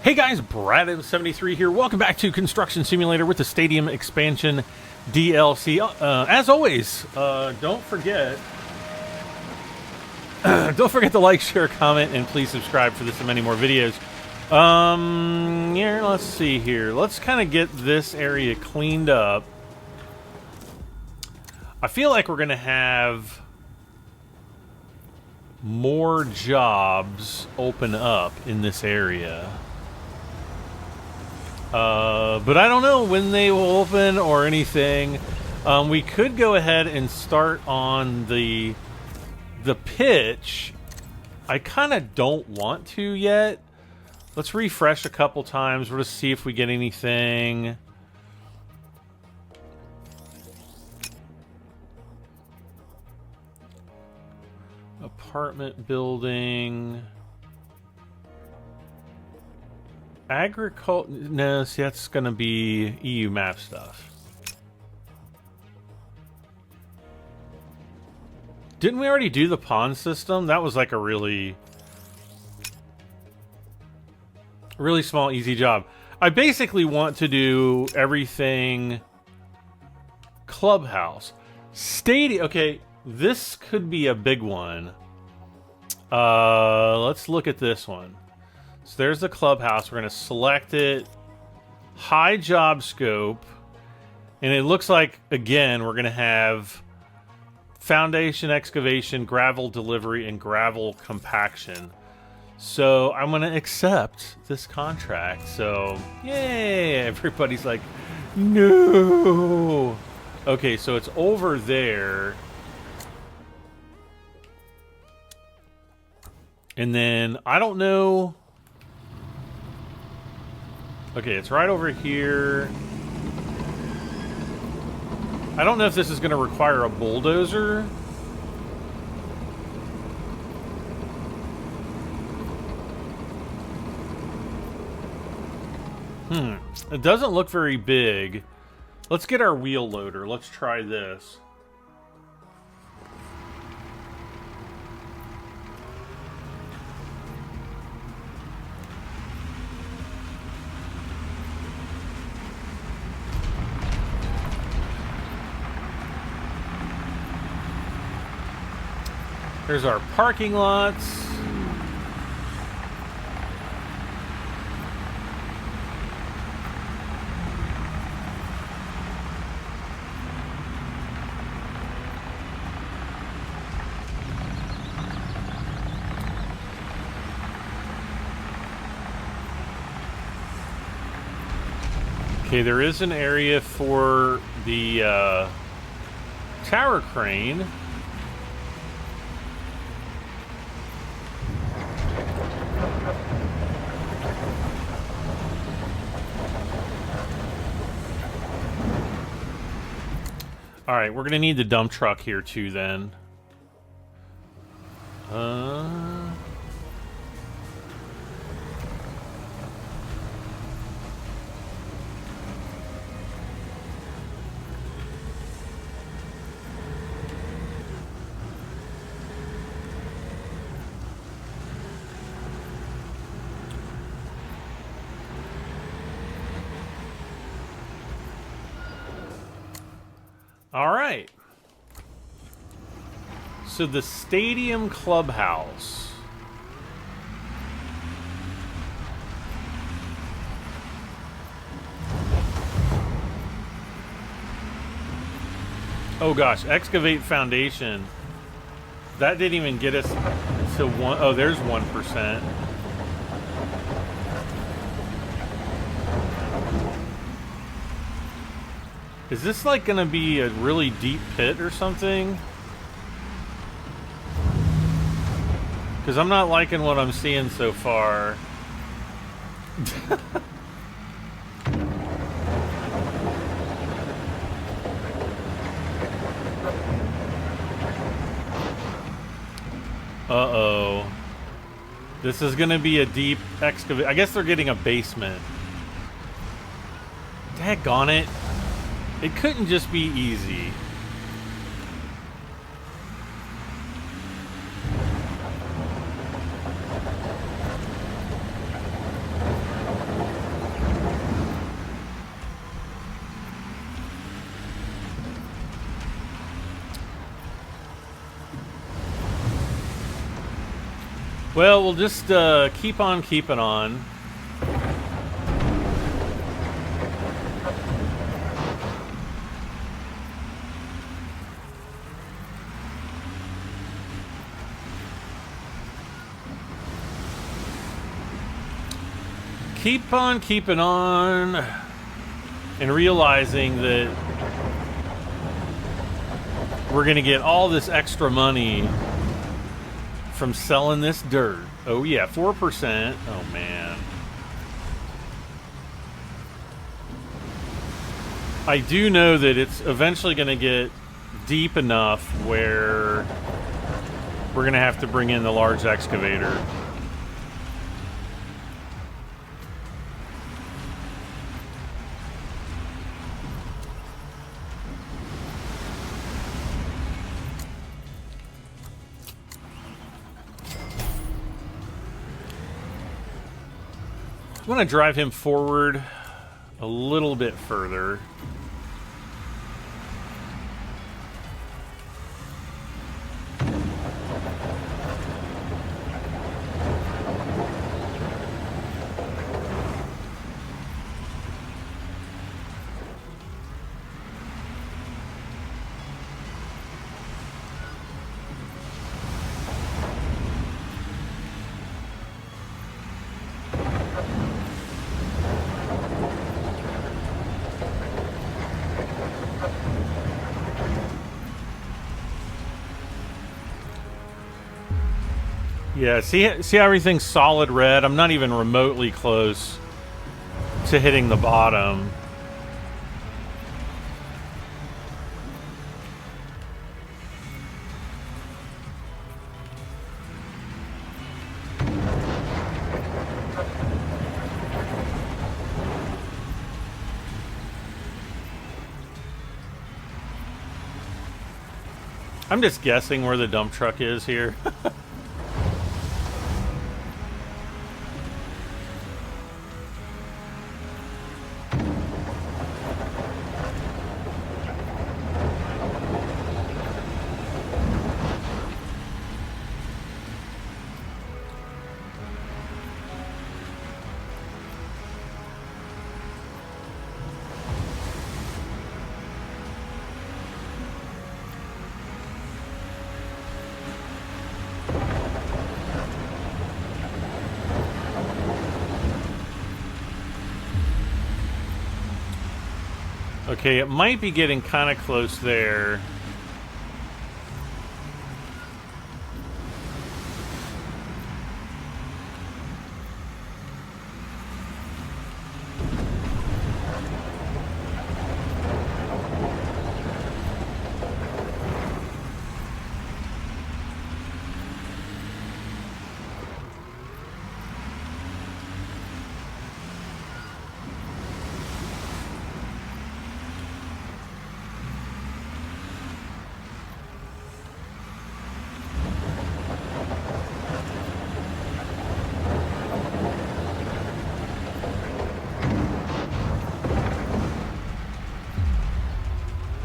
Hey guys, Brad73 here. Welcome back to Construction Simulator with the Stadium Expansion DLC. As always, don't forget to like, share, comment, and please subscribe for this and many more videos. Here, let's see here. Let's kind of get this area cleaned up. I feel like we're going to have more jobs open up in this area. But I don't know when they will open or anything. We could go ahead and start on the pitch. I kind of don't want to yet. Let's refresh a couple times. We'll just see if we get anything. Apartment building. Agriculture. No, see, that's going to be EU map stuff. Didn't we already do the pawn system? That was like a really small, easy job. I basically want to do everything clubhouse. Stadium. Okay, this could be a big one. Let's look at this one. So there's the clubhouse. We're going to select it. High job scope. And it looks like, again, we're going to have foundation, excavation, gravel delivery, and gravel compaction. So I'm going to accept this contract. So, yay! Everybody's like, no! Okay, so it's over there. And then, I don't know. Okay, it's right over here. I don't know if this is going to require a bulldozer. It doesn't look very big. Let's get our wheel loader. Let's try this. There's our parking lots. Okay, there is an area for the tower crane. All right, we're going to need the dump truck here too then. All right. So the stadium clubhouse. Oh gosh, excavate foundation. That didn't even get us to one. Oh, there's 1%. Is this like gonna be a really deep pit or something? Because I'm not liking what I'm seeing so far. Uh-oh. This is gonna be a deep excavate. I guess they're getting a basement. Daggone it. It couldn't just be easy. Well, we'll just keep on keeping on. Keep on keeping on, and realizing that we're going to get all this extra money from selling this dirt. Oh yeah, 4%. Oh man. I do know that it's eventually going to get deep enough where we're going to have to bring in the large excavator. I want to drive him forward a little bit further. Yeah, see how everything's solid red? I'm not even remotely close to hitting the bottom. I'm just guessing where the dump truck is here. Okay, it might be getting kind of close there.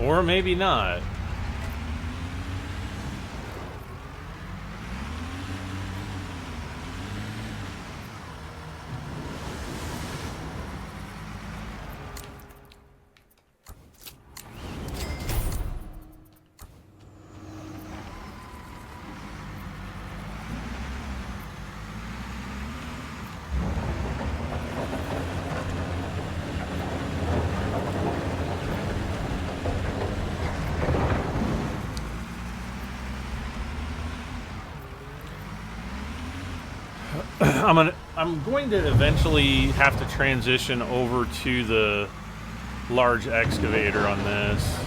Or maybe not. I'm going to eventually have to transition over to the large excavator on this.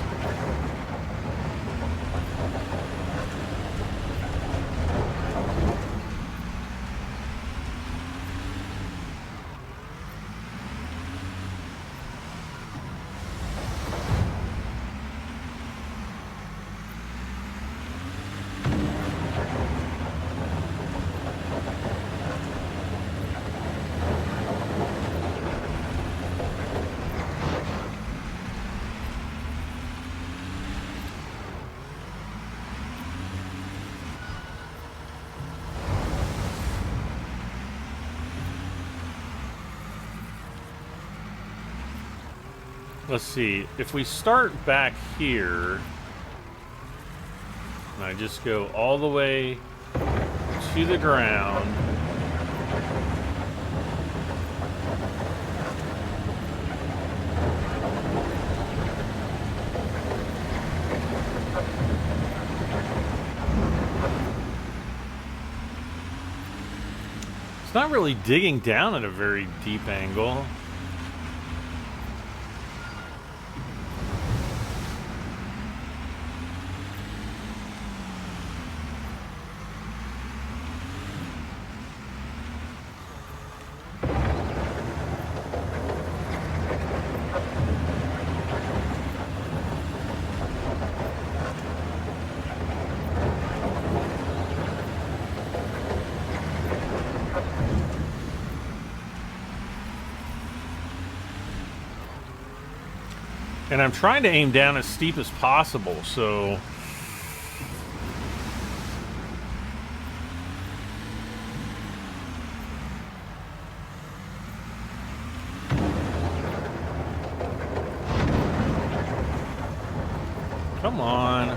let's see. If we start back here, and I just go all the way to the ground. It's not really digging down at a very deep angle. And I'm trying to aim down as steep as possible, so... Come on.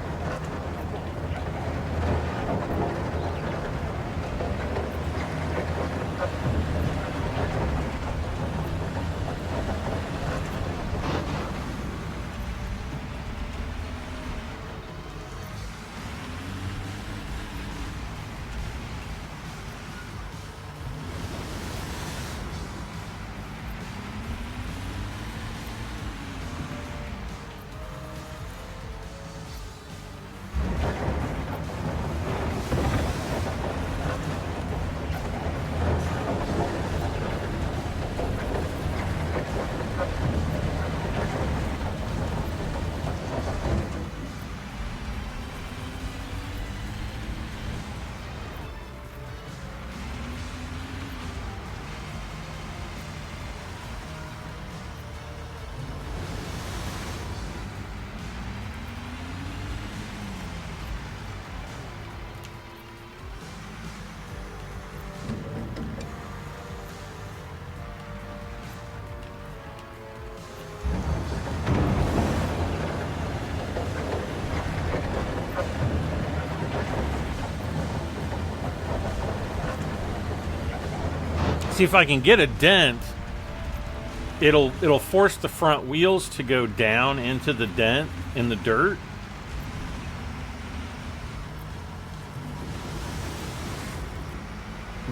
See if I can get a dent. It'll force the front wheels to go down into the dent in the dirt.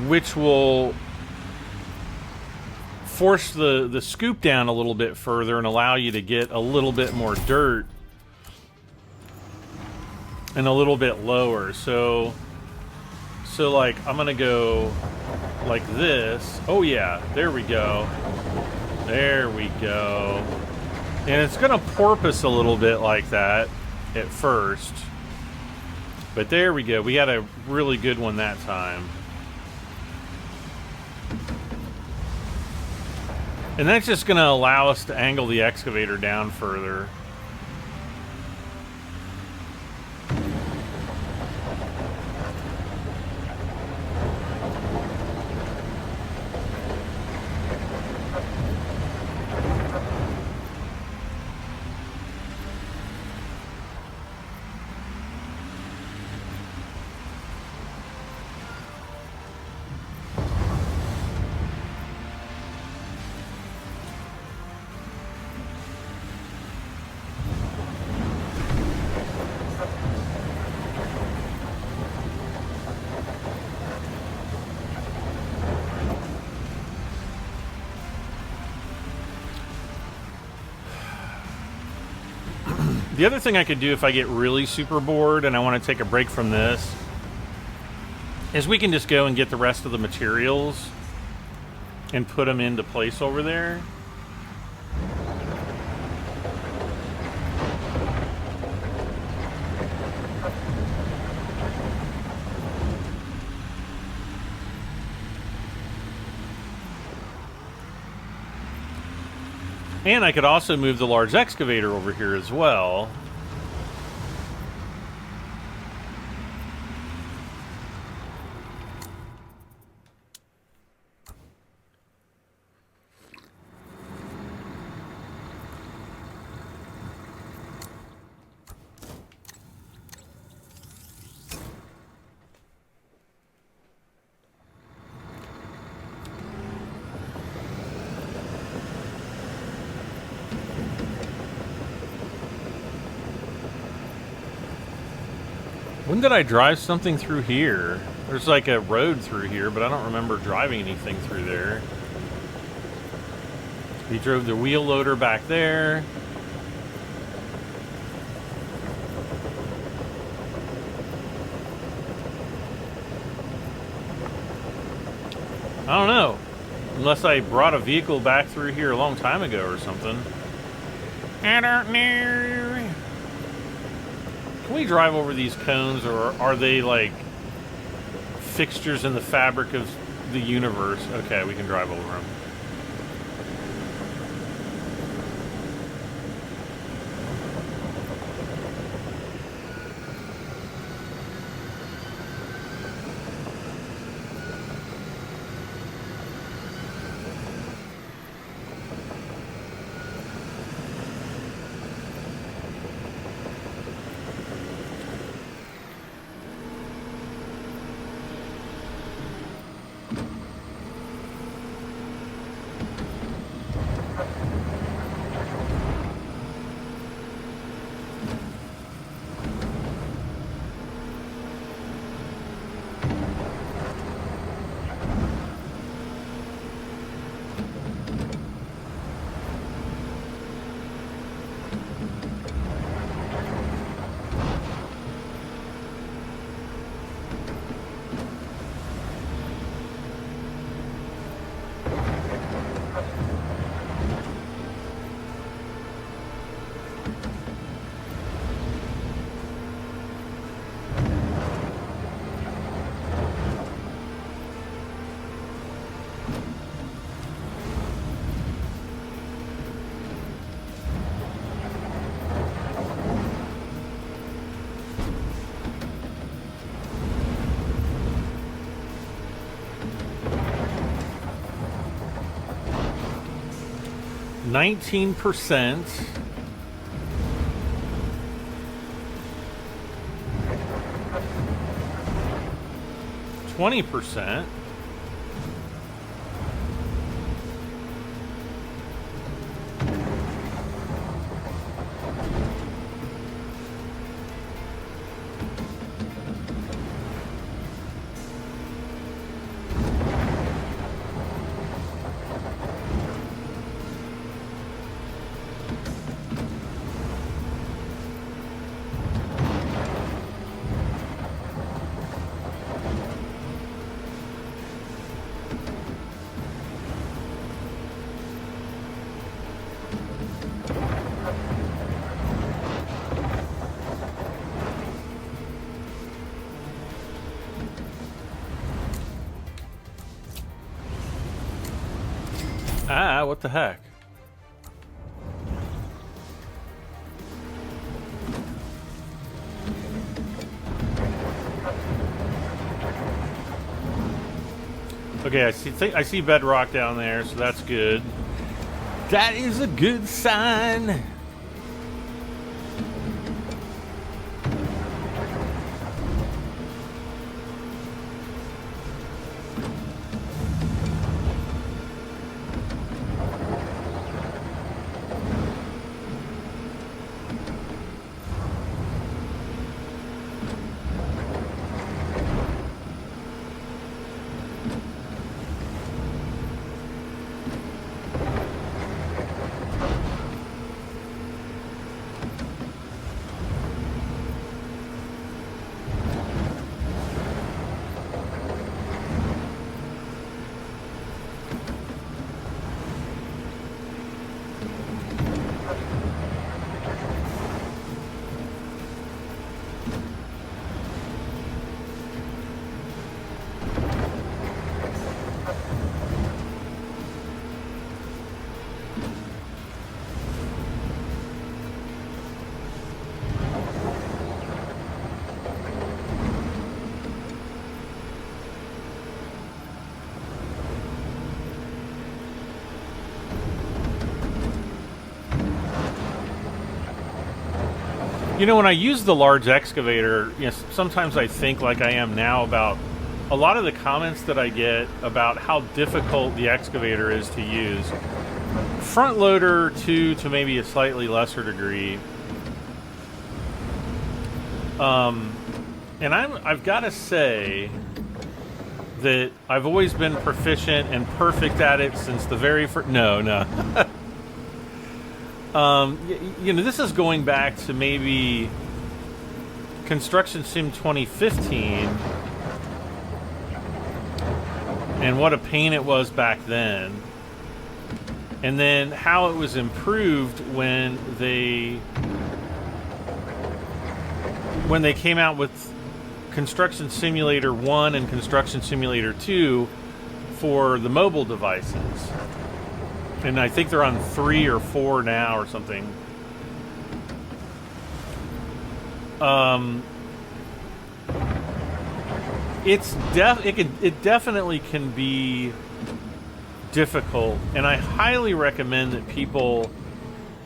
Which will force the scoop down a little bit further and allow you to get a little bit more dirt and a little bit lower. So like I'm gonna go like this. Oh yeah, there we go. There we go. And it's gonna porpoise a little bit like that at first. But there we go. We got a really good one that time. And that's just gonna allow us to angle the excavator down further. The other thing I could do if I get really super bored and I want to take a break from this is we can just go and get the rest of the materials and put them into place over there. And I could also move the large excavator over here as well. When did I drive something through here? There's like a road through here, but I don't remember driving anything through there. We drove the wheel loader back there. I don't know. Unless I brought a vehicle back through here a long time ago or something. I don't know. Can we drive over these cones, or are they like fixtures in the fabric of the universe? Okay, we can drive over them. %. 20%. Ah, what the heck? Okay, I see bedrock down there, so that's good. That is a good sign. You know, when I use the large excavator, you know, sometimes I think like I am now about a lot of the comments that I get about how difficult the excavator is to use. Front loader to maybe a slightly lesser degree. And And I've got to say that I've always been proficient and perfect at it since the very first... No. You know, this is going back to maybe Construction Sim 2015, and what a pain it was back then. And then how it was improved when they came out with Construction Simulator 1 and Construction Simulator 2 for the mobile devices. And I think they're on 3 or 4 now or something. It definitely can be difficult, and I highly recommend that people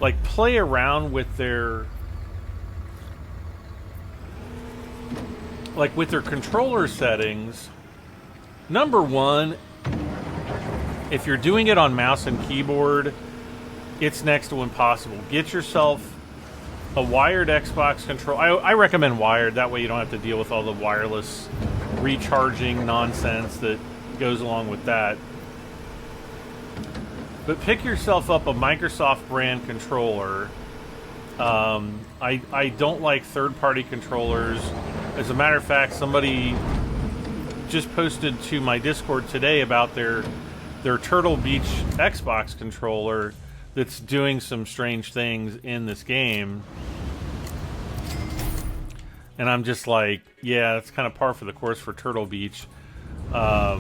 like play around with their controller settings. Number one, if you're doing it on mouse and keyboard, it's next to impossible. Get yourself a wired Xbox controller. I recommend wired, that way you don't have to deal with all the wireless recharging nonsense that goes along with that. But pick yourself up a Microsoft brand controller. I don't like third-party controllers. As a matter of fact, somebody just posted to my Discord today about their Turtle Beach Xbox controller that's doing some strange things in this game. And I'm just like, yeah, that's kind of par for the course for Turtle Beach. I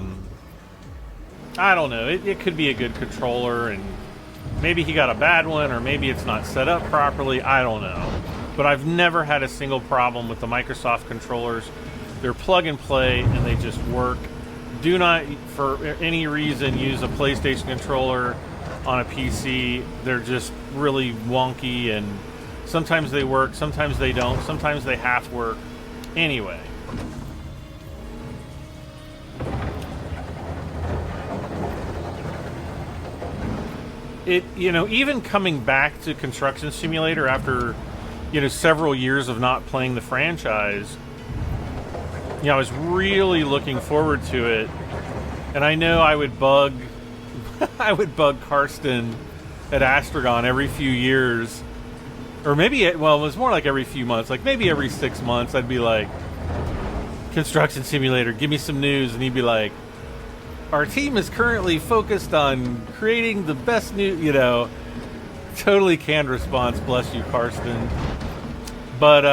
don't know. It could be a good controller, and maybe he got a bad one, or maybe it's not set up properly. I don't know. But I've never had a single problem with the Microsoft controllers. They're plug and play, and they just work. Do not, for any reason, use a PlayStation controller on a PC. They're just really wonky, and sometimes they work, sometimes they don't, sometimes they half work. Anyway. You know, even coming back to Construction Simulator after, you know, several years of not playing the franchise, you know, I was really looking forward to it. And I know I would bug Karsten at Astragon every few years. Or maybe, it was more like every few months. Like maybe every 6 months I'd be like, Construction Simulator, give me some news. And he'd be like, our team is currently focused on creating the best new, you know, totally canned response. Bless you, Karsten. But,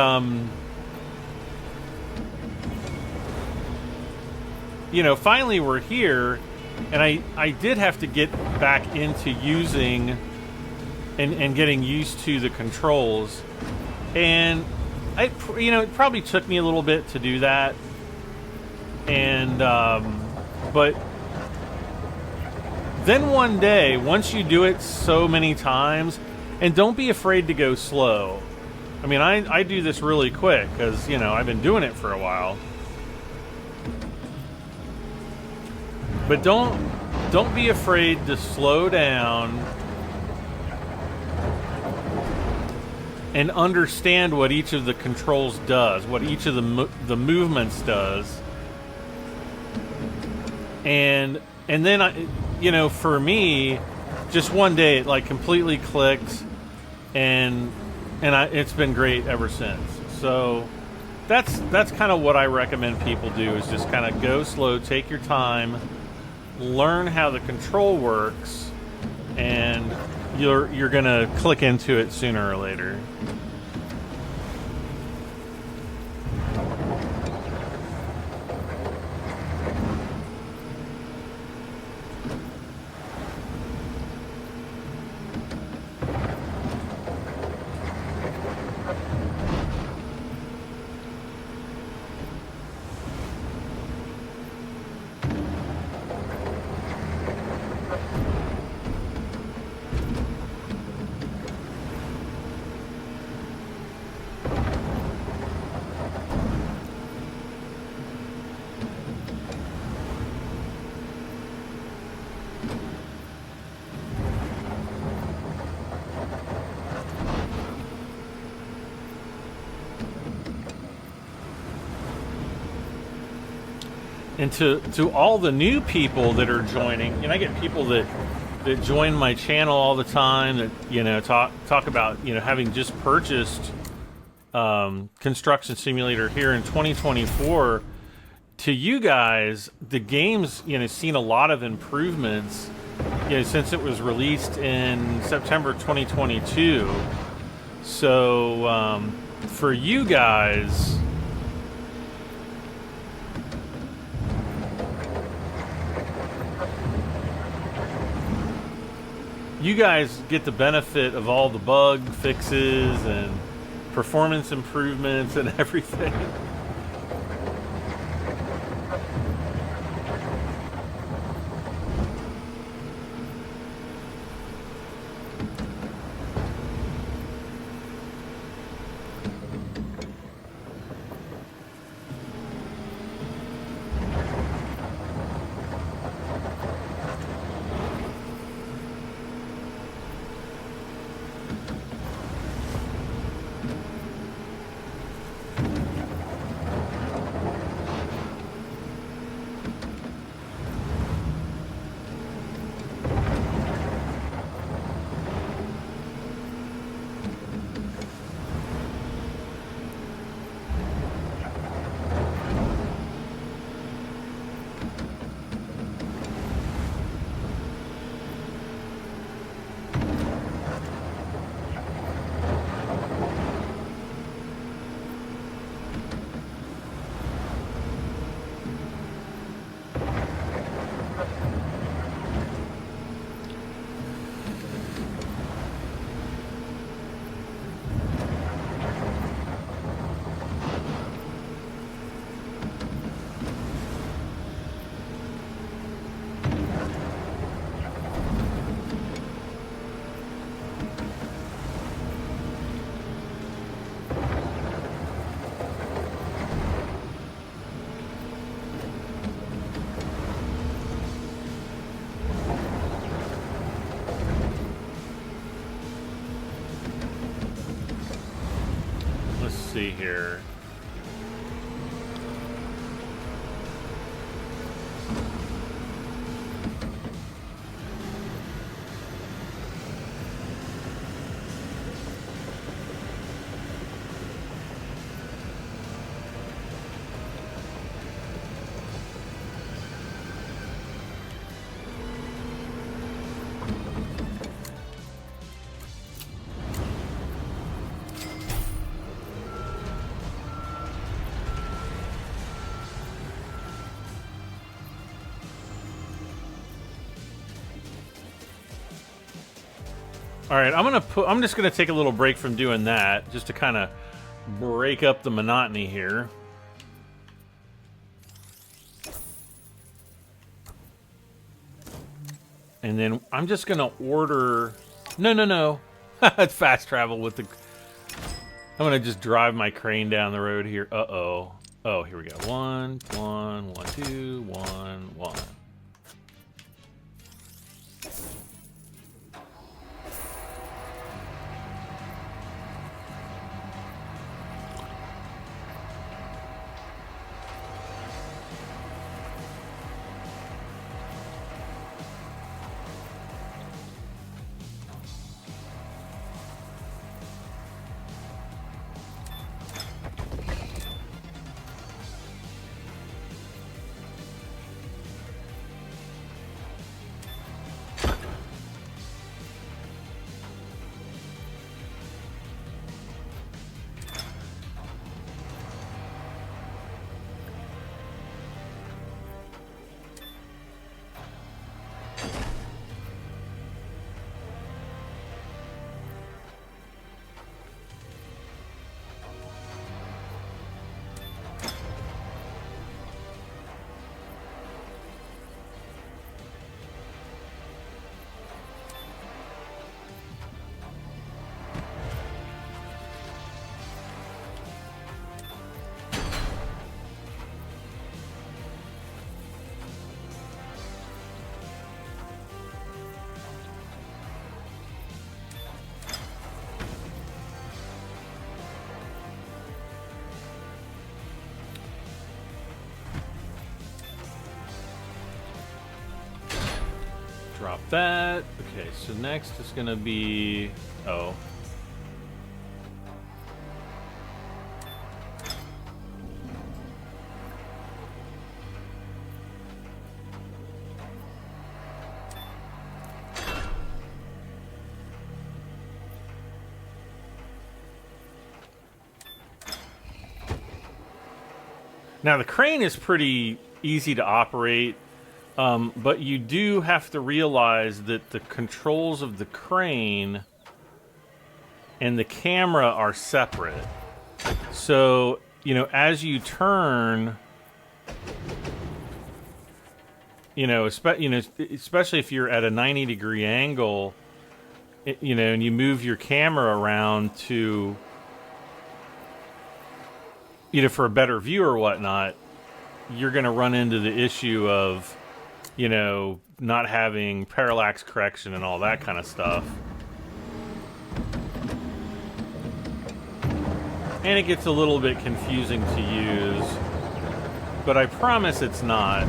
you know, finally we're here, and I did have to get back into using and getting used to the controls. And, you know, it probably took me a little bit to do that. And, but then one day, once you do it so many times, and don't be afraid to go slow. I mean, I do this really quick because, you know, I've been doing it for a while. But don't be afraid to slow down and understand what each of the controls does, what each of the movements does. And then you know, for me, just one day it like completely clicked, and it's been great ever since. So that's kind of what I recommend people do, is just kind of go slow, take your time, learn how the control works, and you're gonna click into it sooner or later. And to all the new people that are joining, I get people that join my channel all the time that talk about having just purchased Construction Simulator here in 2024. To you guys, the game's seen a lot of improvements since it was released in September 2022. So for you guys, you guys get the benefit of all the bug fixes and performance improvements and everything. See here. All right, I'm just gonna take a little break from doing that, just to kind of break up the monotony here. And then I'm just gonna order. No. It's fast travel with the. I'm gonna just drive my crane down the road here. Uh-oh. Oh, here we go. 1, 1, 1, 2, 1, 1. that. Okay, so next is gonna be... Oh. Now the crane is pretty easy to operate, but you do have to realize that the controls of the crane and the camera are separate. So, you know, as you turn, especially if you're at a 90-degree angle, and you move your camera around to, for a better view or whatnot, you're going to run into the issue of, not having parallax correction and all that kind of stuff. And it gets a little bit confusing to use, but I promise it's not.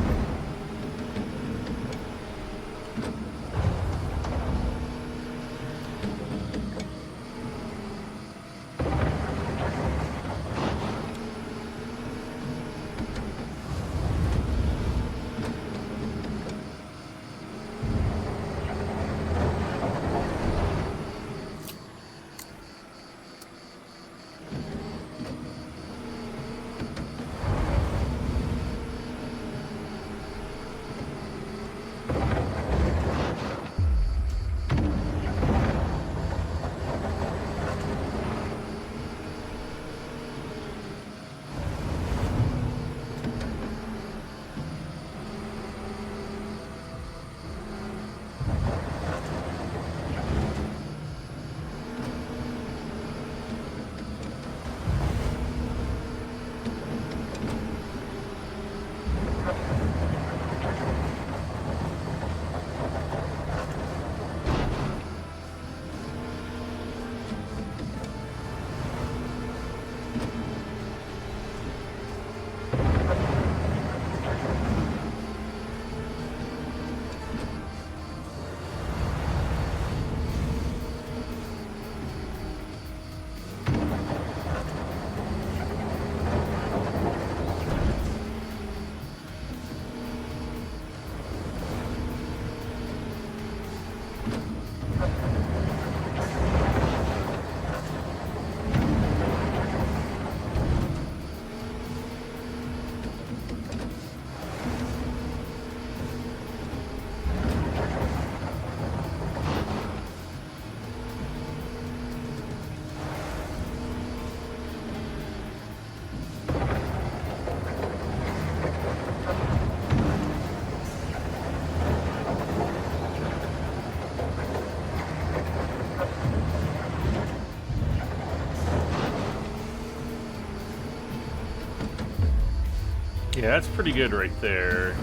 Yeah, that's pretty good right there.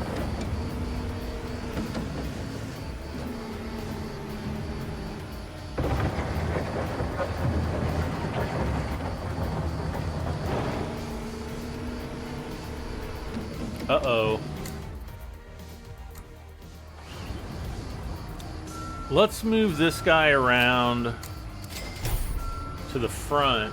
Uh-oh. Let's move this guy around to the front.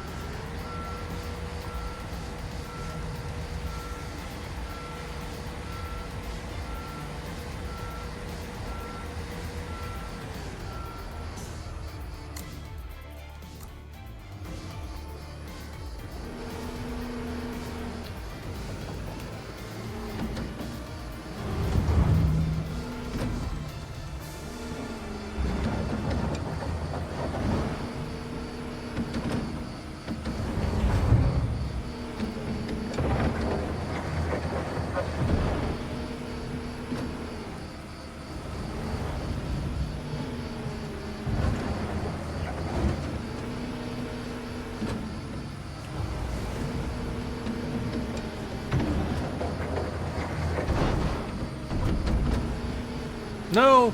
No!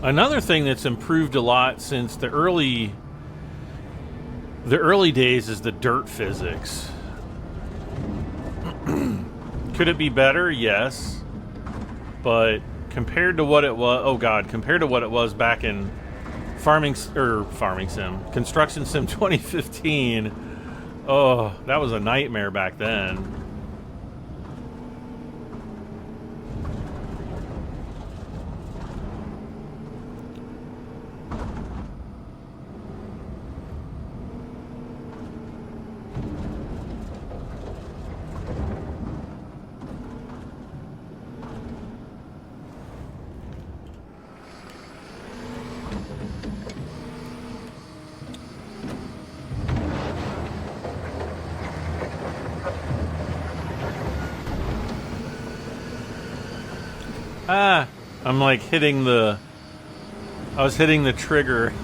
Another thing that's improved a lot since the early days is the dirt physics. Could it be better? Yes. But compared to what it was, oh god, compared to what it was back in Construction Sim 2015, oh, that was a nightmare back then. Ah, I'm like hitting the... I was hitting the trigger.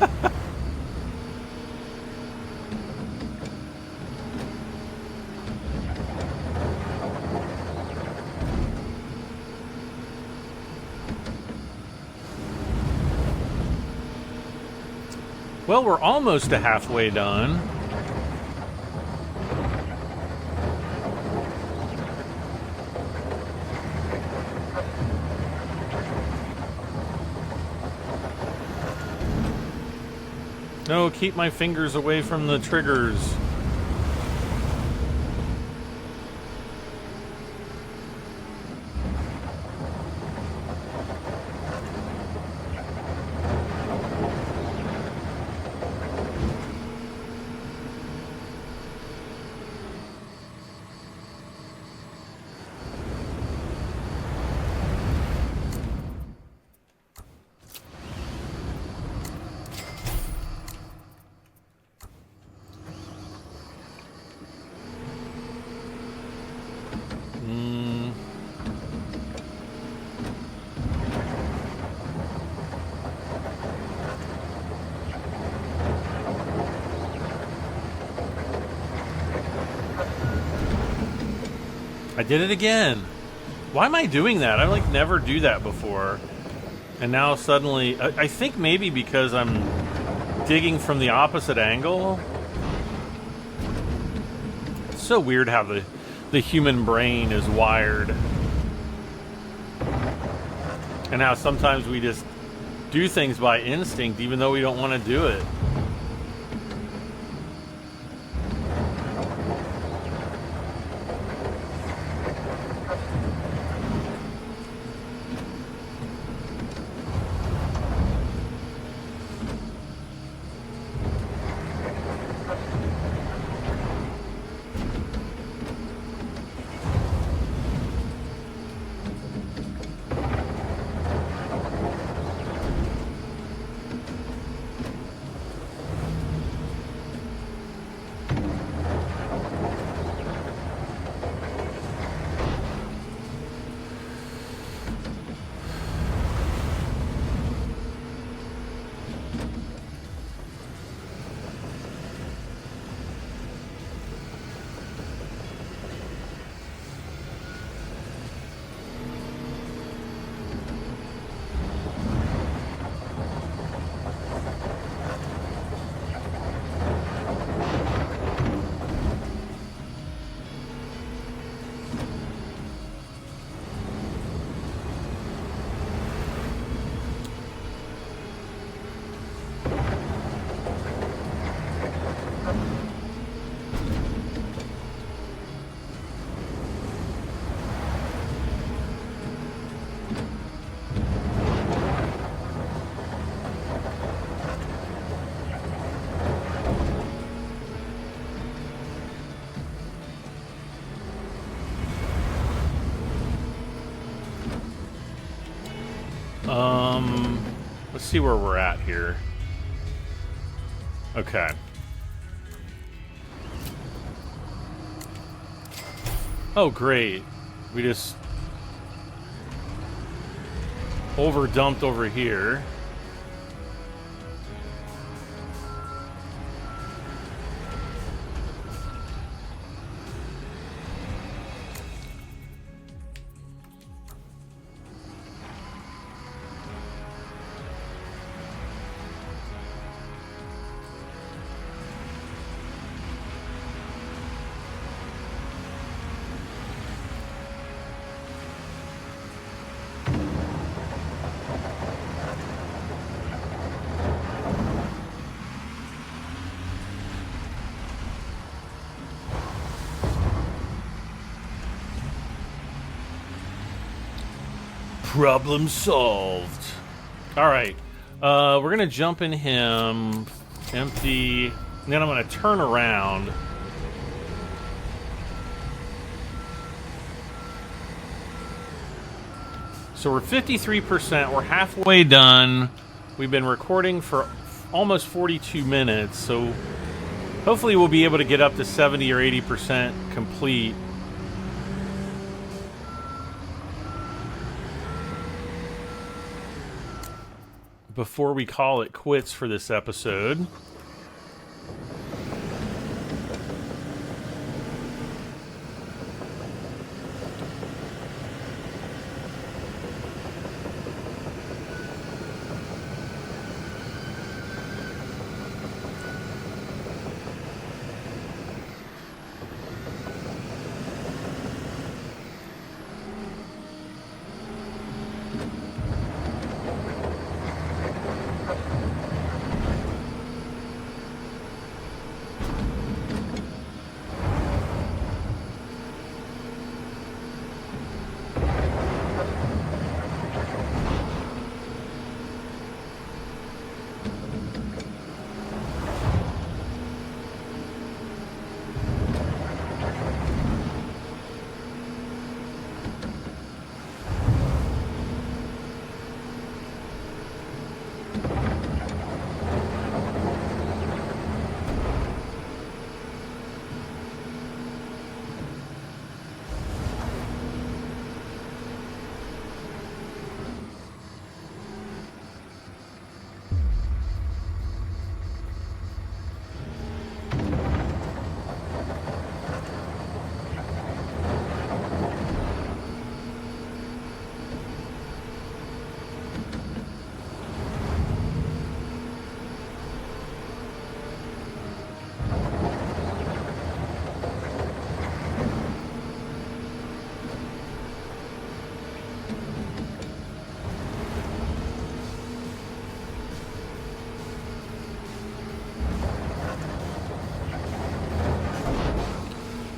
Well, we're almost to halfway done. No, keep my fingers away from the triggers. I did it again. Why am I doing that? I like never do that before. And now suddenly, I think maybe because I'm digging from the opposite angle. It's so weird how the human brain is wired. And how sometimes we just do things by instinct even though we don't want to do it. Let's see where we're at here. Okay. Oh, great. We just overdumped over here. Problem solved. All right. We're going to jump in him. Empty. And then I'm going to turn around. So we're 53%. We're halfway done. We've been recording for almost 42 minutes. So hopefully we'll be able to get up to 70 or 80% complete. Before we call it quits for this episode.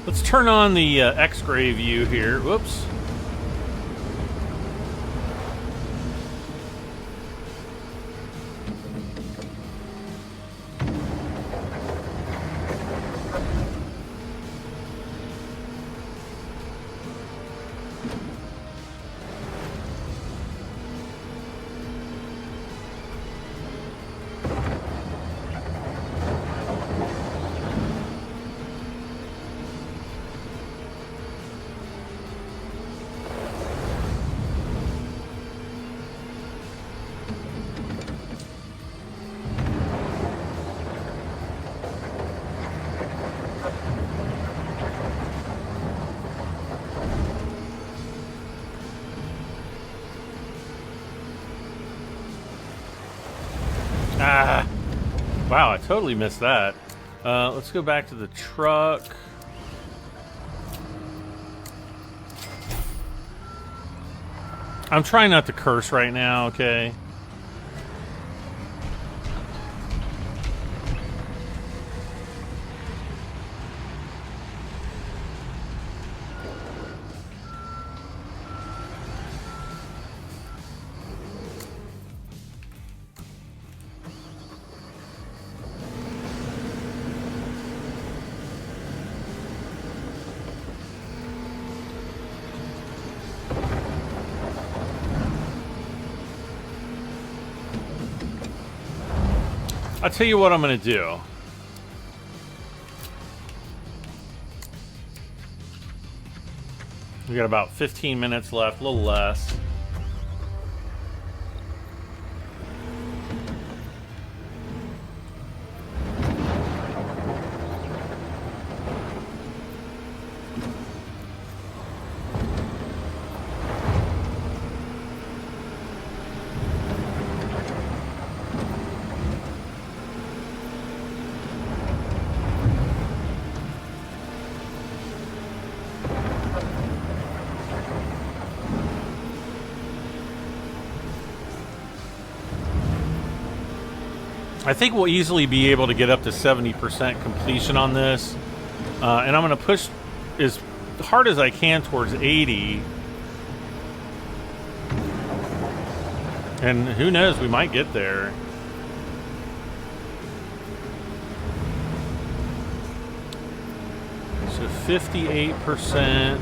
Let's turn on the X-ray view here. Whoops. Ah, wow, I totally missed that. Let's go back to the truck. I'm trying not to curse right now, okay? I'll tell you what I'm going to do. We got about 15 minutes left, a little less. I think we'll easily be able to get up to 70% completion on this. And I'm going to push as hard as I can towards 80. And who knows, we might get there. So 58%.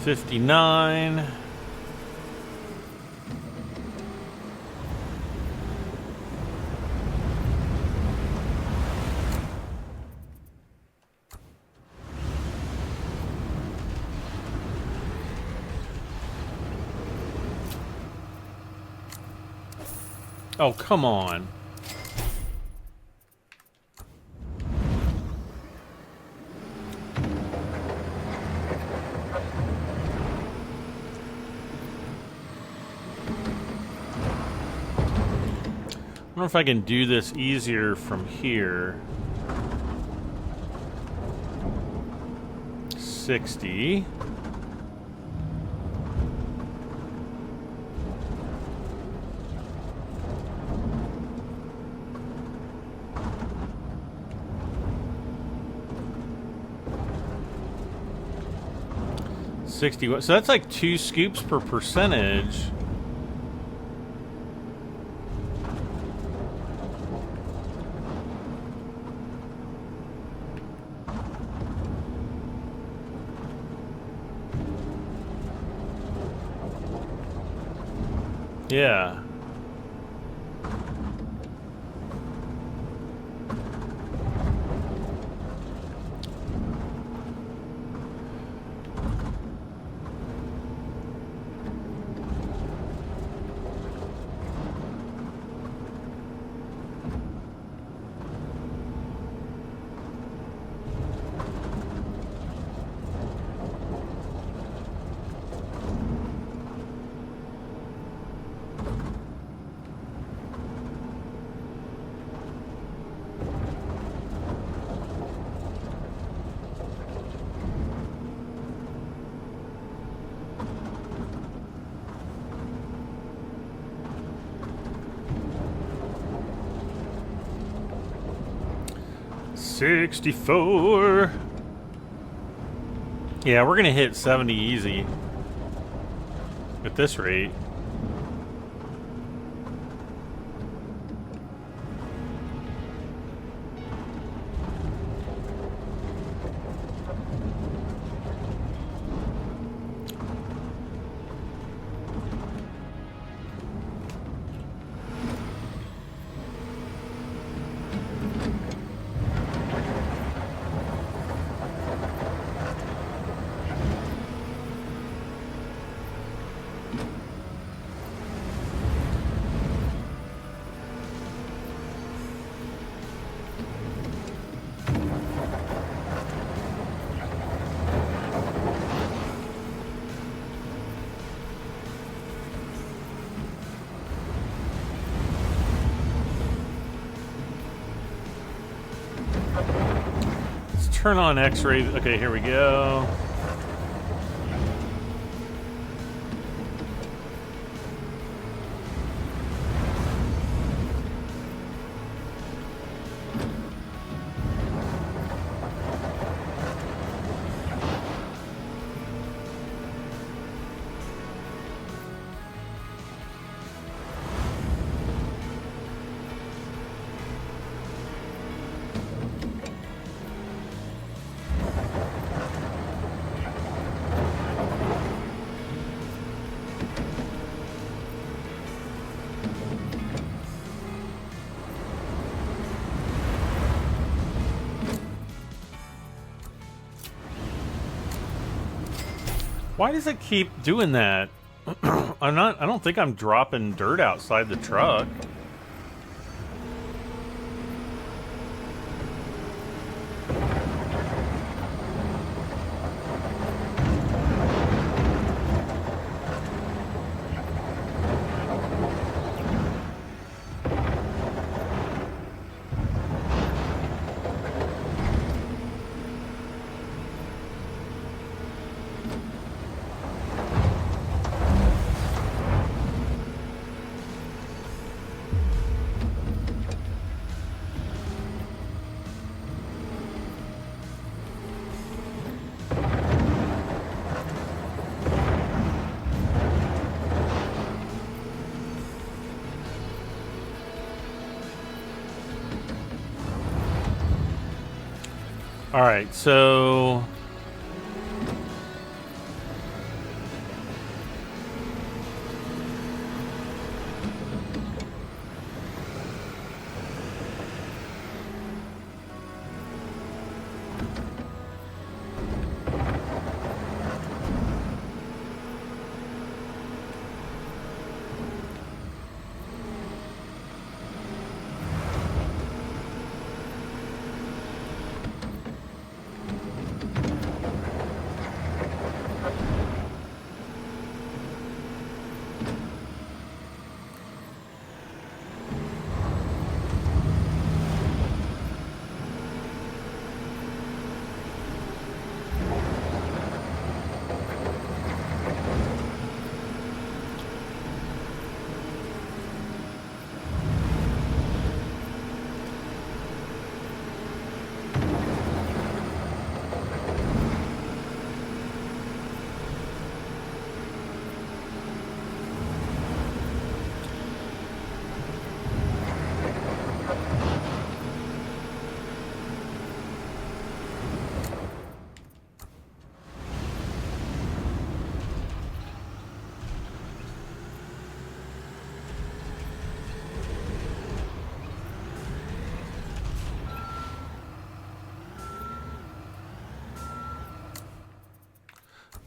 $59. Oh, come on. I wonder if I can do this easier from here. 60. So that's like 2 scoops per percentage. Yeah. $64. Yeah, we're gonna hit 70 easy at this rate. Turn on X-ray. Okay, here we go. Why does it keep doing that? I don't think I'm dropping dirt outside the truck. All right, so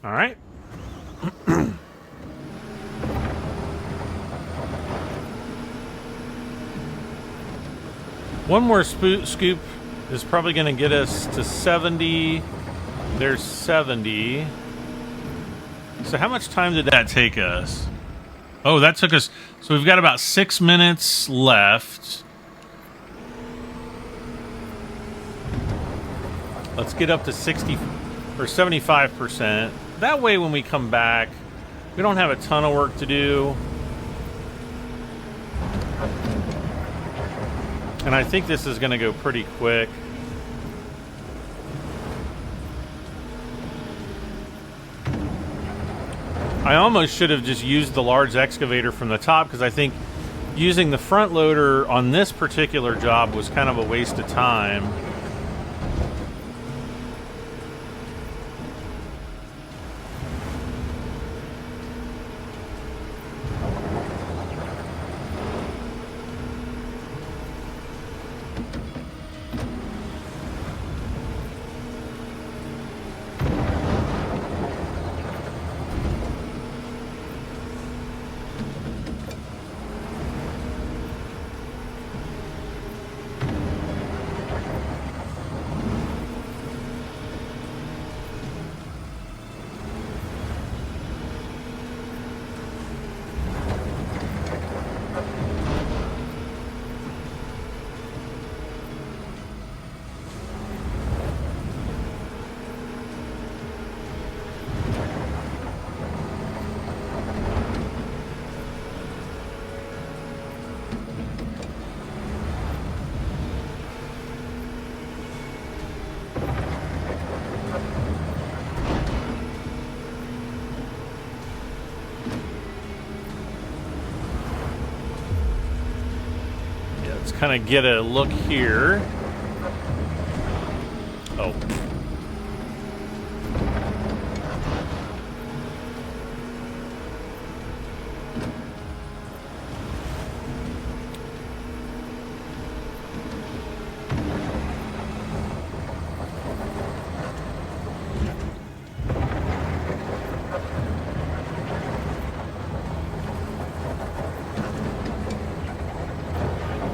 all right. One more scoop is probably going to get us to 70. There's 70. So how much time did that take us? Oh, that took us... So we've got about 6 minutes left. Let's get up to 60 or 75%. That way when we come back, we don't have a ton of work to do. And I think this is going to go pretty quick. I almost should have just used the large excavator from the top, because I think using the front loader on this particular job was kind of a waste of time. Kind of get a look here. Oh.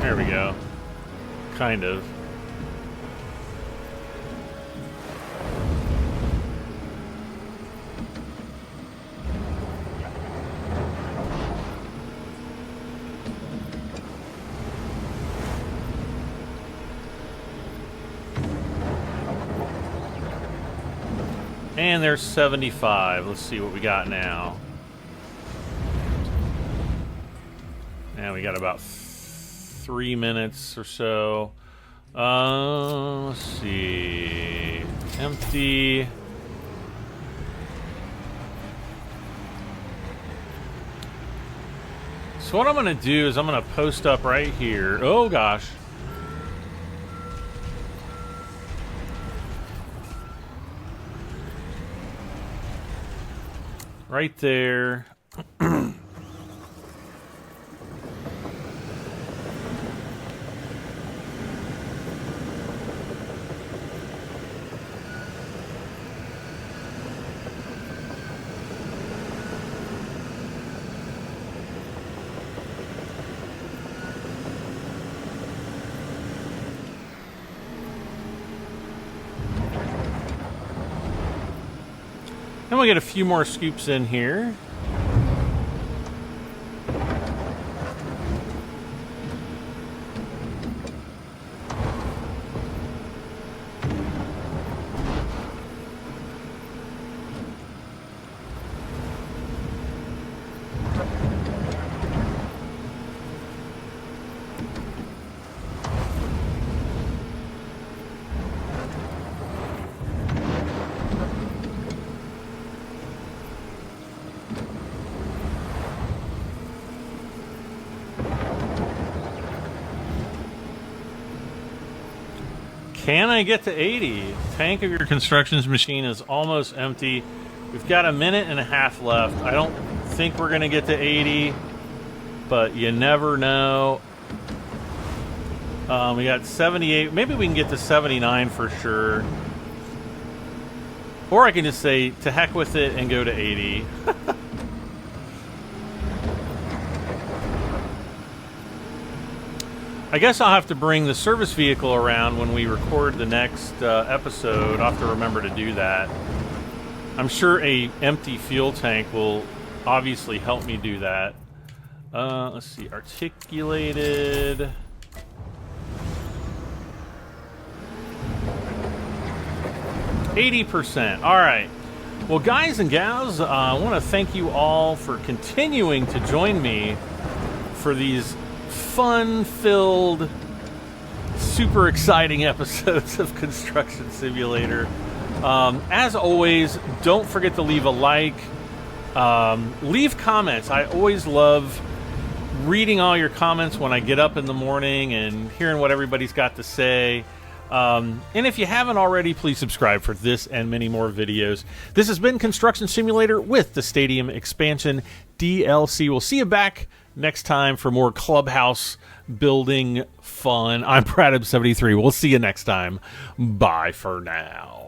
There we go. Kind of. And there's 75. Let's see what we got now. Now we got about 3 minutes or so. Let's see. Empty. So what I'm going to do is I'm going to post up right here. Oh, gosh. right there. Then we'll get a few more scoops in here. Can I get to 80? Tank of your constructions machine is almost empty. We've got a minute and a half left. I don't think we're going to get to 80, but you never know. We got 78. Maybe we can get to 79 for sure. Or I can just say, to heck with it and go to 80. I guess I'll have to bring the service vehicle around when we record the next episode. I'll have to remember to do that. I'm sure a empty fuel tank will obviously help me do that. Let's see, articulated. %. All right. Well, guys and gals, I want to thank you all for continuing to join me for these fun-filled, super exciting episodes of Construction Simulator. As always, don't forget to leave a like. Leave comments. I always love reading all your comments when I get up in the morning and hearing what everybody's got to say. And if you haven't already, please subscribe for this and many more videos. This has been Construction Simulator with the Stadium Expansion DLC. We'll see you back next time for more clubhouse building fun. I'm Pradib73. We'll see you next time. Bye for now.